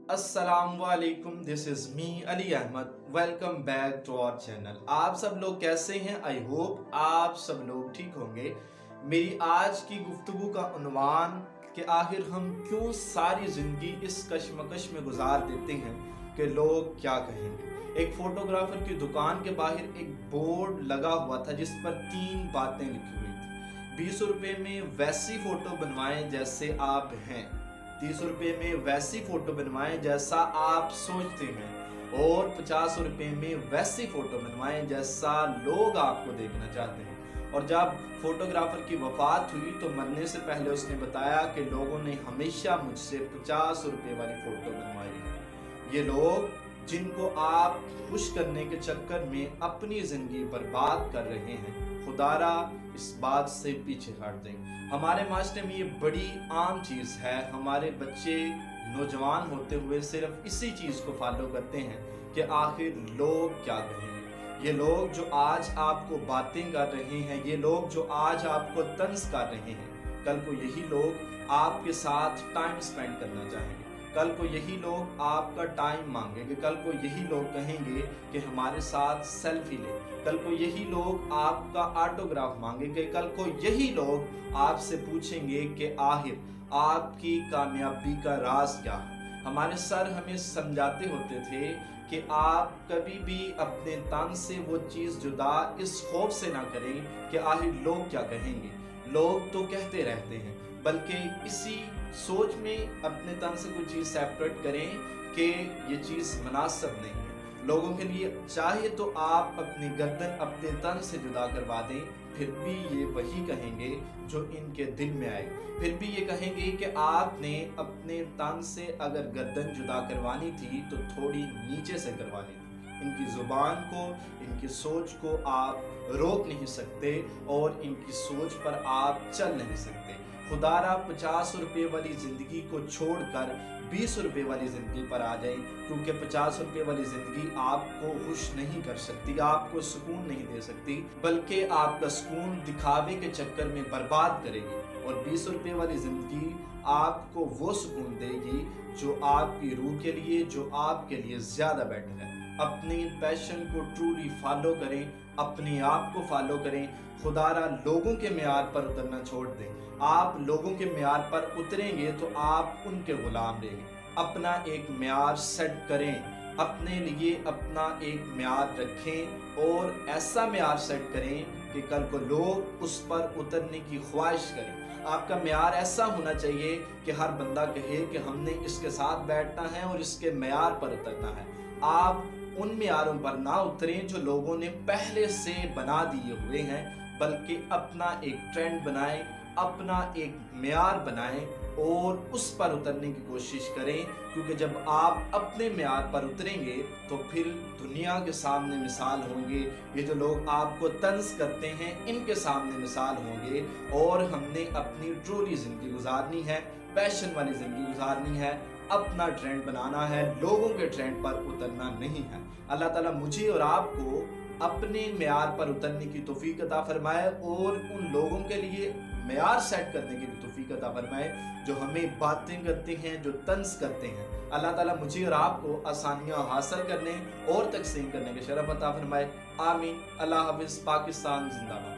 अस्सलामुअलैकुम, this is me Ali Ahmed. Welcome back to our channel. आप सब लोग कैसे हैं? आई होप आप सब लोग ठीक होंगे। मेरी आज की गुफ्तगू का उन्वान कि आखिर हम क्यों सारी ज़िंदगी इस कश्मकश में गुजार देते हैं कि लोग क्या कहेंगे। एक फोटोग्राफर की दुकान के बाहर एक बोर्ड लगा हुआ था जिस पर 3 बातें लिखी हुई थी। 20 रुपए में वैसी फ़ोटो बनवाएं जैसे आप हैं, 30 रुपए में वैसी फोटो बनवाएं जैसा आप सोचते हैं, और 50 रुपए में वैसी फोटो बनवाएं जैसा लोग आपको देखना चाहते हैं। और जब फोटोग्राफर की वफात हुई तो मरने से पहले उसने बताया कि लोगों ने हमेशा मुझसे 50 रुपए वाली फोटो बनवाई है। ये लोग जिनको आप खुश करने के चक्कर में अपनी जिंदगी बर्बाद कर रहे हैं, खुदारा इस बात से पीछे हट दें। हमारे माशरे में ये बड़ी आम चीज़ है। हमारे बच्चे नौजवान होते हुए सिर्फ इसी चीज़ को फॉलो करते हैं कि आखिर लोग क्या कहेंगे। ये लोग जो आज आपको बातें कर रहे हैं, ये लोग जो आज आपको तंज कर रहे हैं, कल को यही लोग आपके साथ टाइम स्पेंड करना चाहेंगे। कल को यही लोग आपका टाइम मांगेंगे। कल को यही लोग कहेंगे कि हमारे साथ सेल्फी ले। कल को यही लोग आपका ऑटोग्राफ मांगेंगे। कल को यही लोग आपसे पूछेंगे कि आखिर आपकी कामयाबी का राज क्या है। हमारे सर हमें समझाते होते थे कि आप कभी भी अपने तन से वो चीज़ जुदा इस खौफ से ना करें कि आखिर लोग क्या कहेंगे। लोग तो कहते रहते हैं, बल्कि इसी सोच में अपने तन से कोई चीज़ सेपरेट करें कि ये चीज़ मुनासिब नहीं है लोगों के लिए। चाहे तो आप अपनी गर्दन अपने तन से जुदा करवा दें, फिर भी ये वही कहेंगे जो इनके दिल में आए। फिर भी ये कहेंगे कि आपने अपने तन से अगर गर्दन जुदा करवानी थी तो थोड़ी नीचे से करवानी थी। इनकी ज़ुबान को, इनकी सोच को आप रोक नहीं सकते और इनकी सोच पर आप चल नहीं सकते। खुदारा 50 रुपए वाली ज़िंदगी को छोड़कर 20 रुपए वाली ज़िंदगी पर आ जाए, क्योंकि 50 रुपए वाली ज़िंदगी आपको खुश नहीं कर सकती, आपको सुकून नहीं दे सकती, बल्कि आपका सुकून दिखावे के चक्कर में बर्बाद करेगी। और 20 रुपए वाली ज़िंदगी आपको वो सुकून देगी जो आपकी रूह के लिए, जो आपके लिए ज़्यादा बेटर है। अपने पैशन को ट्रूली फॉलो करें, अपने आप को फॉलो करें। खुदारा लोगों के म्यार पर उतरना छोड़ दें। आप लोगों के म्यार पर उतरेंगे तो आप उनके गुलाम रहेंगे। अपना एक म्यार सेट करें, अपने लिए अपना एक म्यार रखें और ऐसा म्यार सेट करें कि कल को लोग उस पर उतरने की ख्वाहिश करें। आपका म्यार ऐसा होना चाहिए कि हर बंदा कहे कि हमने इसके साथ बैठना है और इसके म्यार पर उतरना है। आप उन म्यारों पर ना उतरें जो लोगों ने पहले से बना दिए हुए हैं, बल्कि अपना एक ट्रेंड बनाएं, अपना एक म्यार बनाएं और उस पर उतरने की कोशिश करें। क्योंकि जब आप अपने म्यार पर उतरेंगे तो फिर दुनिया के सामने मिसाल होंगे। ये जो लोग आपको तंज करते हैं, इनके सामने मिसाल होंगे। और हमने अपनी ट्रूली ज़िंदगी गुजारनी है, पैशन वाली ज़िंदगी गुजारनी है, अपना ट्रेंड बनाना है, लोगों के ट्रेंड पर उतरना नहीं है। अल्लाह ताला मुझे और आपको अपने म्यार पर उतरने की तौफीक अता फरमाए और उन लोगों के लिए म्यार सेट करने की भी तौफीक अता फरमाए जो हमें बातें करते हैं, जो तंज करते हैं। अल्लाह ताला मुझे और आपको आसानियां हासिल करने और तकसीम करने के शरफ अता फरमाए। आमीन। अल्लाह हाफिज़। पाकिस्तान जिंदाबाद।